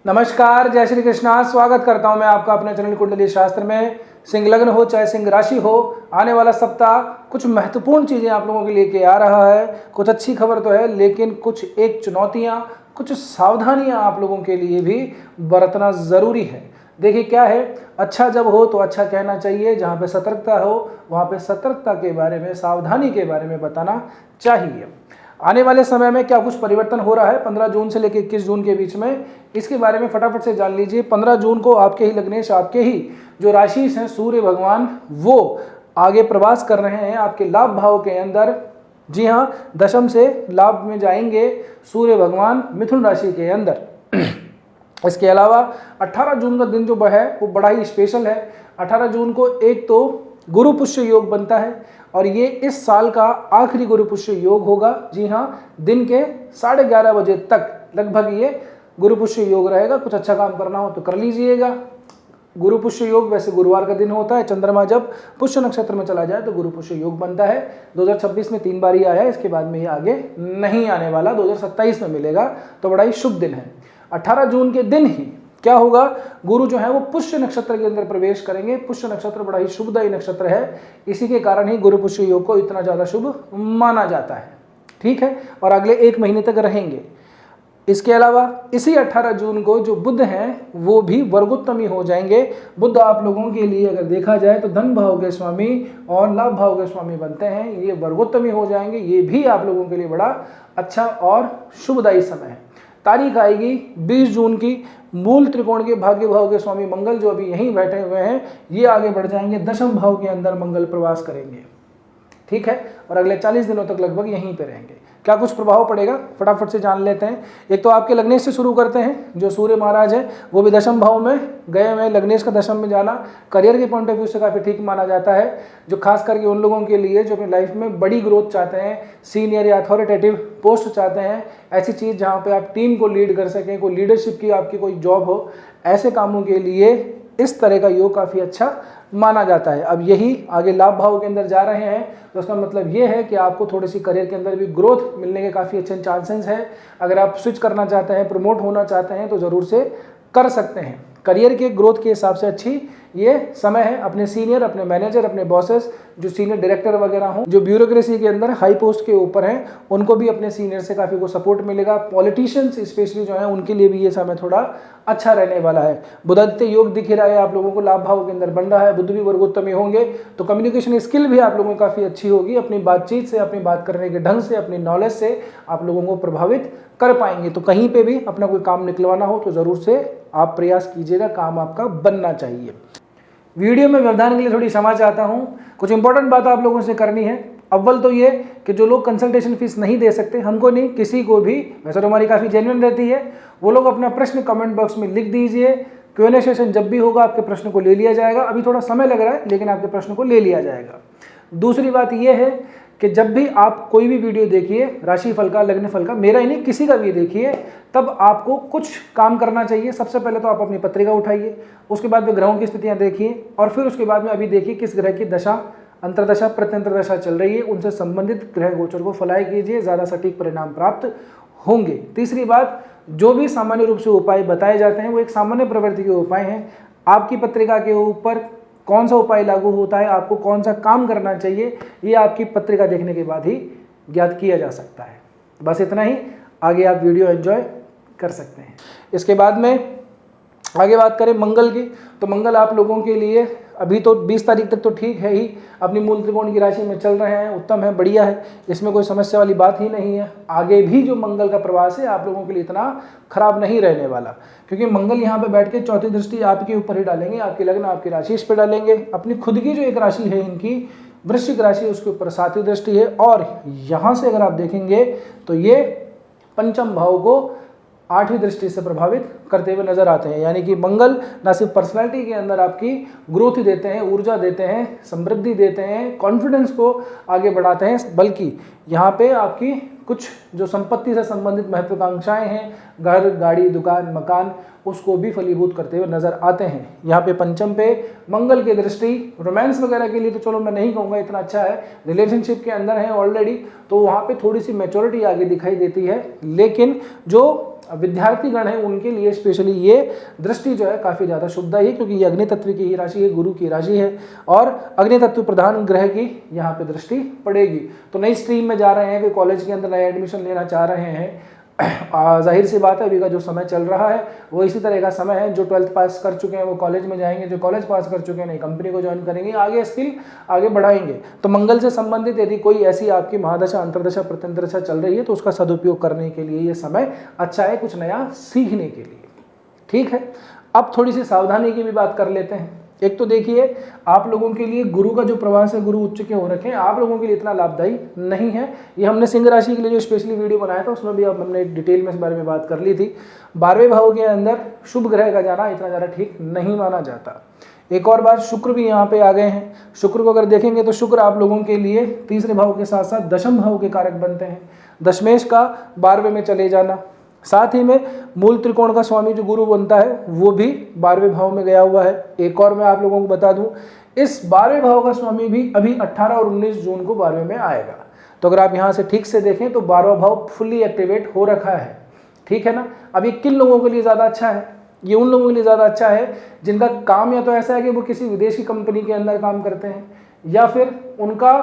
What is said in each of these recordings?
नमस्कार, जय श्री कृष्णा। स्वागत करता हूं मैं आपका अपने चैनल कुंडली शास्त्र में। सिंह लग्न हो चाहे सिंह राशि हो, आने वाला सप्ताह कुछ महत्वपूर्ण चीज़ें आप लोगों के लिए के आ रहा है। कुछ अच्छी खबर तो है, लेकिन कुछ एक चुनौतियां, कुछ सावधानियां आप लोगों के लिए भी बरतना ज़रूरी है। देखिए क्या है, अच्छा जब हो तो अच्छा कहना चाहिए। जहाँ पे सतर्कता हो वहाँ पे सतर्कता के बारे में, सावधानी के बारे में बताना चाहिए। आने वाले समय में क्या कुछ परिवर्तन हो रहा है 15 जून से लेकर 21 जून के बीच में, इसके बारे में फटाफट से जान लीजिए। 15 जून को आपके ही लग्नेश, आपके ही जो राशि हैं सूर्य भगवान, वो आगे प्रवास कर रहे हैं आपके लाभ भाव के अंदर। जी हाँ, दशम से लाभ में जाएंगे सूर्य भगवान मिथुन राशि के अंदर। इसके अलावा 18 जून का दिन जो है वो बड़ा ही स्पेशल है। 18 जून को एक तो गुरु पुष्य योग बनता है और ये इस साल का आखिरी गुरु पुष्य योग होगा। जी हाँ, दिन के 11:30 बजे तक लगभग ये गुरु पुष्य योग रहेगा। कुछ अच्छा काम करना हो तो कर लीजिएगा। गुरु पुष्य योग वैसे गुरुवार का दिन होता है। चंद्रमा जब पुष्य नक्षत्र में चला जाए तो गुरु पुष्य योग बनता है। 2026 में 3 बार ही आया है, इसके बाद में ये आगे नहीं आने वाला। 2027 में मिलेगा, तो बड़ा ही शुभ दिन है। 18 जून के दिन ही क्या होगा, गुरु जो है वो पुष्य नक्षत्र के अंदर प्रवेश करेंगे। पुष्य नक्षत्र बड़ा ही शुभदायी नक्षत्र है, इसी के कारण ही गुरु पुष्य योग को इतना ज्यादा शुभ माना जाता है। ठीक है, और अगले 1 महीने तक रहेंगे। इसके अलावा इसी 18 जून को जो बुध हैं वो भी वर्गोत्तमी हो जाएंगे। बुध आप लोगों के लिए अगर देखा जाए तो धन भाव के स्वामी और लाभ भाव के स्वामी बनते हैं। ये वर्गोत्तमी हो जाएंगे, ये भी आप लोगों के लिए बड़ा अच्छा और शुभदायी समय है। तारीख आएगी 20 जून की। मूल त्रिकोण के भाग्य भाव के स्वामी मंगल जो अभी यहीं बैठे हुए हैं, ये आगे बढ़ जाएंगे, दशम भाव के अंदर मंगल प्रवास करेंगे। ठीक है, और अगले 40 दिनों तक लगभग यहीं पे रहेंगे। क्या कुछ प्रभाव पड़ेगा फटाफट से जान लेते हैं। एक तो आपके लग्नेश से शुरू करते हैं। जो सूर्य महाराज है वो भी दशम भाव में गए हुए। लग्नेश का दशम में जाना करियर के पॉइंट ऑफ व्यू से काफ़ी ठीक माना जाता है। जो खास करके उन लोगों के लिए जो अपनी लाइफ में बड़ी ग्रोथ चाहते हैं, सीनियर या अथॉरिटेटिव पोस्ट चाहते हैं, ऐसी चीज़ जहाँ पर आप टीम को लीड कर सकें, कोई लीडरशिप की आपकी कोई जॉब हो, ऐसे कामों के लिए इस तरह का योग काफ़ी अच्छा माना जाता है। अब यही आगे लाभ भाव के अंदर जा रहे हैं, तो उसका मतलब ये है कि आपको थोड़ी सी करियर के अंदर भी ग्रोथ मिलने के काफ़ी अच्छे चांसेस हैं। अगर आप स्विच करना चाहते हैं, प्रमोट होना चाहते हैं, तो ज़रूर से कर सकते हैं। करियर के ग्रोथ के हिसाब से अच्छी ये समय है। अपने सीनियर, अपने मैनेजर, अपने बॉसेस, जो सीनियर डायरेक्टर वगैरह हों, जो ब्यूरोक्रेसी के अंदर हाई पोस्ट के ऊपर हैं, उनको भी अपने सीनियर से काफ़ी को सपोर्ट मिलेगा। पॉलिटिशियंस स्पेशली जो है उनके लिए भी ये समय थोड़ा अच्छा रहने वाला है। बुधादित्य योग दिख रहा है आप लोगों को, लाभ भाव के अंदर बन रहा है। बुध भी वर्गोत्तमी होंगे, तो कम्युनिकेशन स्किल भी आप लोगों की काफ़ी अच्छी होगी। अपनी बातचीत से, अपनी बात करने के ढंग से, अपनी नॉलेज से आप लोगों को प्रभावित कर पाएंगे। तो कहीं पे भी अपना कोई काम निकलवाना हो तो ज़रूर से आप प्रयास कीजिएगा, काम आपका बनना चाहिए। वीडियो में व्यवधान के लिए थोड़ी क्षमा चाहता हूँ। कुछ इंपॉर्टेंट बात आप लोगों से करनी है। अव्वल तो ये कि जो लोग कंसल्टेशन फीस नहीं दे सकते, हमको नहीं, किसी को भी, वैसे तो हमारी काफ़ी जेन्युइन रहती है, वो लोग अपना प्रश्न कमेंट बॉक्स में लिख दीजिए। Q&A सेशन जब भी होगा आपके प्रश्न को ले लिया जाएगा। अभी थोड़ा समय लग रहा है, लेकिन आपके प्रश्न को ले लिया जाएगा। दूसरी बात यह है कि जब भी आप कोई भी वीडियो देखिए, राशि फल का, लग्न फल का, मेरा ही नहीं किसी का भी देखिए, तब आपको कुछ काम करना चाहिए। सबसे पहले तो आप अपनी पत्रिका उठाइए, उसके बाद में ग्रहों की स्थितियां देखिए, और फिर उसके बाद में अभी देखिए किस ग्रह की दशा, अंतरदशा, प्रत्यंतरदशा चल रही है, उनसे संबंधित ग्रह गोचर को फॉलो कीजिए, ज़्यादा सटीक परिणाम प्राप्त होंगे। तीसरी बात, जो भी सामान्य रूप से उपाय बताए जाते हैं वो एक सामान्य प्रवृत्ति के उपाय हैं। आपकी पत्रिका के ऊपर कौन सा उपाय लागू होता है, आपको कौन सा काम करना चाहिए, ये आपकी पत्रिका देखने के बाद ही ज्ञात किया जा सकता है। बस इतना ही, आगे आप वीडियो एंजॉय कर सकते हैं। इसके बाद में आगे बात करें मंगल की, तो मंगल आप लोगों के लिए अभी तो 20 तारीख तक तो ठीक है ही, अपनी मूल त्रिकोण की राशि में चल रहे हैं, उत्तम है, बढ़िया है, इसमें कोई समस्या वाली बात ही नहीं है। आगे भी जो मंगल का प्रवास है आप लोगों के लिए इतना खराब नहीं रहने वाला, क्योंकि मंगल यहाँ पे बैठ के चौथी दृष्टि आपके ऊपर ही डालेंगे, आपके लग्न, आपकी राशि इस पर डालेंगे। अपनी खुद की जो एक राशि है इनकी, वृश्चिक राशि, उसके ऊपर 7वीं दृष्टि है, और यहाँ से अगर आप देखेंगे तो ये पंचम भाव को 8वीं दृष्टि से प्रभावित करते हुए नजर आते हैं। यानी कि मंगल ना सिर्फ पर्सनालिटी के अंदर आपकी ग्रोथ देते हैं, ऊर्जा देते हैं, समृद्धि देते हैं, कॉन्फिडेंस को आगे बढ़ाते हैं, बल्कि यहाँ पे आपकी कुछ जो संपत्ति से संबंधित महत्वाकांक्षाएं हैं, घर, गाड़ी, दुकान, मकान, उसको भी फलीभूत करते हुए नजर आते हैं। यहाँ पे पंचम पे मंगल की दृष्टि, रोमांस वगैरह के लिए तो चलो मैं नहीं कहूँगा इतना अच्छा है, रिलेशनशिप के अंदर है ऑलरेडी, तो वहाँ पे थोड़ी सी मैच्योरिटी आगे दिखाई देती है। लेकिन जो विद्यार्थी गण हैं उनके लिए स्पेशली ये दृष्टि जो है काफ़ी ज़्यादा शुभदायी है, क्योंकि ये अग्नि तत्व की ही राशि है, गुरु की राशि है और अग्नि तत्व प्रधान ग्रह की यहाँ पे दृष्टि पड़ेगी। तो नई स्ट्रीम में जा रहे हैं, कोई कॉलेज के अंदर नया एडमिशन लेना चाह रहे हैं, जाहिर सी बात है अभी का जो समय चल रहा है वो इसी तरह का समय है। जो 12th पास कर चुके हैं वो कॉलेज में जाएंगे, जो कॉलेज पास कर चुके हैं नई कंपनी को ज्वाइन करेंगे, आगे स्किल आगे बढ़ाएंगे। तो मंगल से संबंधित यदि कोई ऐसी आपकी महादशा अंतरदशा प्रत्यंतरदशा चल रही है तो उसका सदुपयोग करने के लिए ये समय अच्छा है, कुछ नया सीखने के लिए। ठीक है, अब थोड़ी सी सावधानी की भी बात कर लेते हैं। एक तो देखिए आप लोगों के लिए गुरु का जो प्रवास है, गुरु उच्च के हो रखे हैं, आप लोगों के लिए इतना लाभदायी नहीं है। ये हमने सिंह राशि के लिए जो स्पेशली वीडियो बनाया था उसमें भी अब हमने डिटेल में इस बारे में बात कर ली थी। 12वें भाव के अंदर शुभ ग्रह का जाना इतना ज़्यादा ठीक नहीं माना जाता। एक और बात, शुक्र भी यहाँ पे आ गए हैं। शुक्र को अगर देखेंगे तो शुक्र आप लोगों के लिए तीसरे भाव के साथ साथ दशम भाव के कारक बनते हैं। दशमेश का 12वें में चले जाना, साथ ही में मूल त्रिकोण का स्वामी जो गुरु बनता है वो भी 12वें भाव में गया हुआ है। एक और मैं आप लोगों को बता दूं, इस 12वें भाव का स्वामी भी अभी 18 और 19 जून को 12वें में आएगा। तो अगर आप यहाँ से ठीक से देखें तो 12वां भाव फुल्ली एक्टिवेट हो रखा है। ठीक है ना। अब ये किन लोगों के लिए ज़्यादा अच्छा है? ये उन लोगों के लिए ज़्यादा अच्छा है जिनका काम या तो ऐसा है कि वो किसी विदेशी कंपनी के अंदर काम करते हैं, या फिर उनका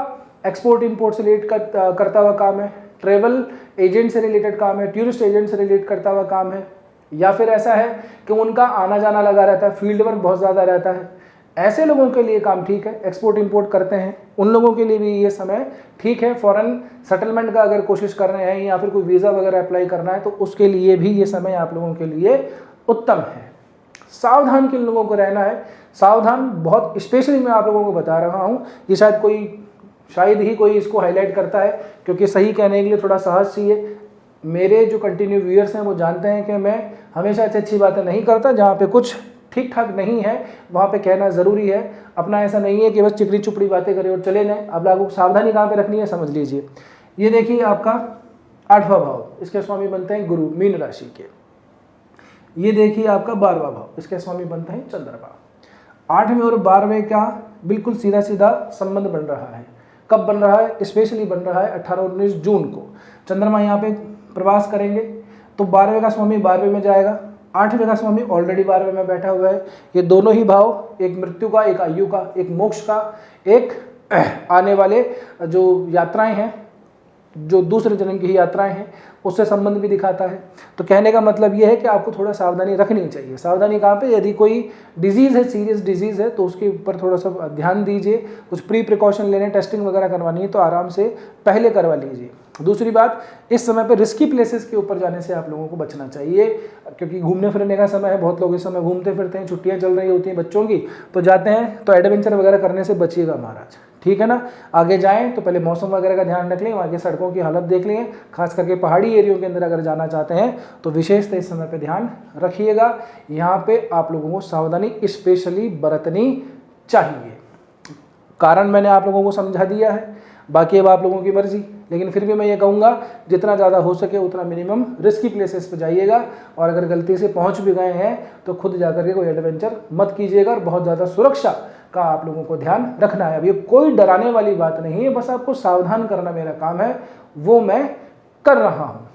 एक्सपोर्ट इम्पोर्ट से रिलेट करता हुआ काम है, ट्रेवल एजेंट से रिलेटेड काम है, टूरिस्ट एजेंट से रिलेट करता हुआ काम है, या फिर ऐसा है कि उनका आना जाना लगा रहता है, फील्ड वर्क बहुत ज़्यादा रहता है। ऐसे लोगों के लिए काम ठीक है, एक्सपोर्ट इंपोर्ट करते हैं, उन लोगों के लिए भी ये समय ठीक है। फॉरेन सेटलमेंट का अगर कोशिश कर रहे हैं या फिर कोई वीज़ा वगैरह अप्लाई करना है तो उसके लिए भी ये समय आप लोगों के लिए उत्तम है। सावधान किन लोगों को रहना है? सावधान बहुत स्पेशली मैं आप लोगों को बता रहा हूँ, ये शायद ही कोई इसको हाईलाइट करता है, क्योंकि सही कहने के लिए थोड़ा साहस चाहिए। मेरे जो कंटिन्यू व्यूअर्स हैं वो जानते हैं कि मैं हमेशा अच्छी बातें नहीं करता, जहाँ पे कुछ ठीक ठाक नहीं है वहाँ पे कहना ज़रूरी है। अपना ऐसा नहीं है कि बस चिकनी चुपड़ी बातें करें और चले जाएं। अब आपको सावधानी कहाँ पे रखनी है समझ लीजिए। ये देखिए आपका 8वां भाव, इसके स्वामी बनते हैं गुरु, मीन राशि के। ये देखिए आपका 12वां भाव, इसके स्वामी बनते हैं चंद्रमा। 8वें और 12वें का बिल्कुल सीधा सीधा संबंध बन रहा है। कब बन रहा है? स्पेशली बन रहा है 18 और 19 जून को। चंद्रमा यहाँ पे प्रवास करेंगे तो 12वें का स्वामी 12वें में जाएगा, 8वें का स्वामी ऑलरेडी 12वें में बैठा हुआ है। ये दोनों ही भाव, एक मृत्यु का, एक आयु का, एक मोक्ष का, एक आने वाले जो यात्राएं हैं, जो दूसरे जन्म की ही यात्राएं हैं, उससे संबंध भी दिखाता है। तो कहने का मतलब ये है कि आपको थोड़ा सावधानी रखनी चाहिए। सावधानी कहाँ पे? यदि कोई डिजीज़ है, सीरियस डिजीज़ है, तो उसके ऊपर थोड़ा सा ध्यान दीजिए। कुछ प्री प्रिकॉशन लेने, टेस्टिंग वगैरह करवानी है तो आराम से पहले करवा लीजिए। दूसरी बात, इस समय पे रिस्की प्लेसेस के ऊपर जाने से आप लोगों को बचना चाहिए, क्योंकि घूमने फिरने का समय है। बहुत लोग इस समय घूमते फिरते हैं, छुट्टियाँ चल रही होती हैं बच्चों की, तो जाते हैं तो एडवेंचर वगैरह करने से बचिएगा महाराज। ठीक है ना। आगे जाएं तो पहले मौसम वगैरह का ध्यान रख लें, वहाँ की सड़कों की हालत देख लें। खास करके पहाड़ी एरियो के अंदर अगर जाना चाहते हैं तो विशेषतः इस समय पे ध्यान रखिएगा। यहाँ पे आप लोगों को सावधानी स्पेशली बरतनी चाहिए। कारण मैंने आप लोगों को समझा दिया है, बाकी अब आप लोगों की मर्जी। लेकिन फिर भी मैं ये कहूँगा जितना ज़्यादा हो सके उतना मिनिमम रिस्की प्लेसेस पे जाइएगा, और अगर गलती से पहुँच भी गए हैं तो खुद जाकर के कोई एडवेंचर मत कीजिएगा, और बहुत ज़्यादा सुरक्षा का आप लोगों को ध्यान रखना है। अब ये कोई डराने वाली बात नहीं है, बस आपको सावधान करना मेरा काम है, वो मैं कर रहा हूँ।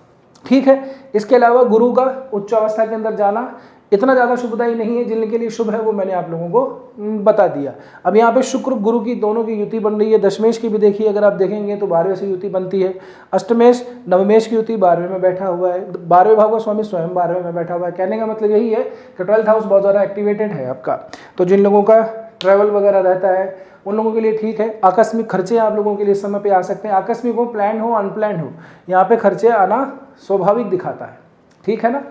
ठीक है। इसके अलावा गुरु का उच्च अवस्था के अंदर जाना इतना ज़्यादा शुभदायी नहीं है। जिनके लिए शुभ है वो मैंने आप लोगों को बता दिया। अब यहाँ पे शुक्र गुरु की दोनों की युति बन रही है। दशमेश की भी देखिए, अगर आप देखेंगे तो 12वें से युति बनती है। अष्टमेश नवमेश की युति 12वें में बैठा हुआ है। 12वें भाव का स्वामी स्वयं 12वें में बैठा हुआ है। कहने का मतलब यही है कि 12th हाउस बहुत ज़्यादा एक्टिवेटेड है आपका। तो जिन लोगों का ट्रैवल वगैरह रहता है उन लोगों के लिए ठीक है। आकस्मिक खर्चे आप लोगों के लिए इस समय पे आ सकते हैं। आकस्मिक हो, प्लान हो, अनप्लान हो, यहाँ पे खर्चे आना स्वाभाविक दिखाता है। ठीक है ना।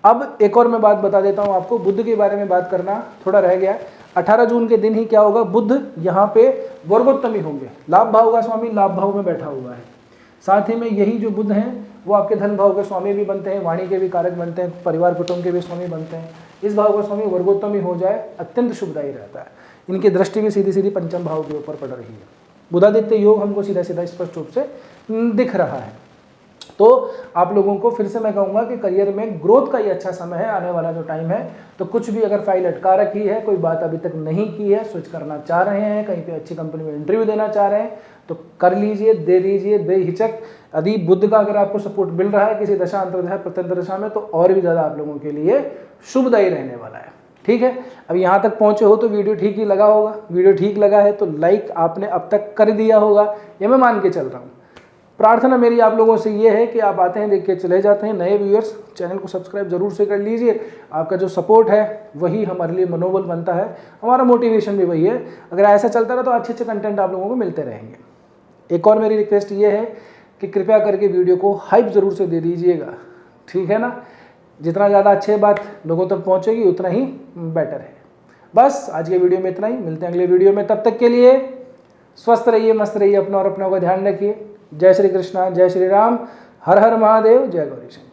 अब एक और मैं बात बता देता हूँ आपको, बुध के बारे में बात करना थोड़ा रह गया। 18 जून के दिन ही क्या होगा? बुध यहाँ पे वर्गोत्तमी होंगे। लाभ भाव का स्वामी लाभ भाव में बैठा हुआ है। साथ ही में यही जो बुध हैं वो आपके धन भाव के स्वामी भी बनते हैं, वाणी के भी कारक बनते हैं, परिवार कुटुंब के भी स्वामी बनते हैं। इस भाव का स्वामी वर्गोत्तमी हो जाए अत्यंत शुभदायी रहता है। इनकी दृष्टि भी सीधी सीधी पंचम भाव के ऊपर पड़ रही है। बुधादित्य योग हमको सीधा सीधा स्पष्ट रूप से दिख रहा है। तो आप लोगों को फिर से मैं कहूँगा कि करियर में ग्रोथ का ही अच्छा समय है, आने वाला जो टाइम है। तो कुछ भी अगर फाइल अटका रखी है, कोई बात अभी तक नहीं की है, स्विच करना चाह रहे हैं, कहीं पे अच्छी कंपनी में इंटरव्यू देना चाह रहे हैं, तो कर लीजिए, दे दीजिए बेहिचक। यदि बुध का अगर आपको सपोर्ट मिल रहा है किसी दशा अंतर्दशा प्रत्यंतर दशा में, तो और भी ज़्यादा आप लोगों के लिए शुभदायी रहने वाला है। ठीक है, अब यहाँ तक पहुँचे हो तो वीडियो ठीक ही लगा होगा। वीडियो ठीक लगा है तो लाइक आपने अब तक कर दिया होगा, ये मैं मान के चल रहा हूँ। प्रार्थना मेरी आप लोगों से ये है कि आप आते हैं, देख के चले जाते हैं। नए व्यूअर्स चैनल को सब्सक्राइब जरूर से कर लीजिए। आपका जो सपोर्ट है वही हमारे लिए मनोबल बनता है, हमारा मोटिवेशन भी वही है। अगर ऐसा चलता रहा तो अच्छे अच्छे कंटेंट आप लोगों को मिलते रहेंगे। एक और मेरी रिक्वेस्ट ये है कि कृपया करके वीडियो को हाइप ज़रूर से दे दीजिएगा, ठीक है ना। जितना ज़्यादा अच्छे बात लोगों तक पहुँचेगी उतना ही बेटर है। बस आज के वीडियो में इतना ही, मिलते हैं अगले वीडियो में। तब तक के लिए स्वस्थ रहिए, मस्त रहिए, अपना और अपनों का ध्यान रखिए। जय श्री कृष्णा, जय श्री राम, हर हर महादेव, जय गौरी शंकर।